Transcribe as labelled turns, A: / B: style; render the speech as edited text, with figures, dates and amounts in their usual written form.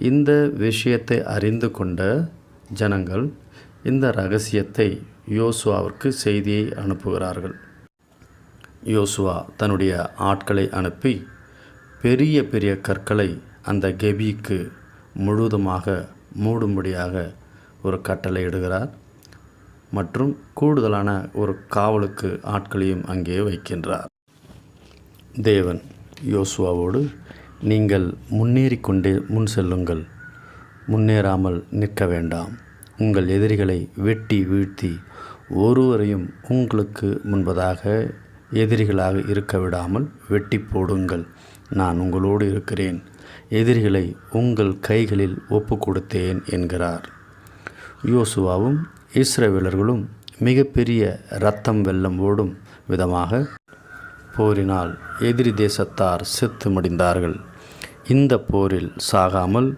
A: இந்த விஷயத்தை அறிந்து கொண்ட ஜனங்கள் இந்த இரகசியத்தை யோசுவாவிற்கு செய்தியை அனுப்புகிறார்கள். யோசுவா தன்னுடைய ஆட்களை அனுப்பி பெரிய பெரிய கற்களை அந்த கெபிக்கு முழுவதுமாக மூடும்படியாக ஒரு கட்டளை இடுகிறார். மற்றும் கூடுதலான ஒரு காவலுக்கு ஆட்களையும் அங்கே வைக்கின்றார். தேவன் யோசுவாவோடு, நீங்கள் முன்னேறி கொண்டே முன் செல்லுங்கள், முன்னேறாமல் நிற்க வேண்டாம், உங்கள் எதிரிகளை வெட்டி வீழ்த்தி ஒருவரையும் உங்களுக்கு முன்பதாக எதிரிகளாக இருக்க விடாமல் வெட்டி போடுங்கள், நான் உங்களோடு இருக்கிறேன், எதிரிகளை உங்கள் கைகளில் ஒப்பு கொடுத்தேன் என்கிறார். யோசுவாவும் இஸ்ரவேலர்களும் மிகப்பெரிய இரத்தம் வெள்ளம் ஓடும் விதமாக போரினால் எதிரி தேசத்தார் செத்து மடிந்தார்கள். இந்த போரில் சாகாமல்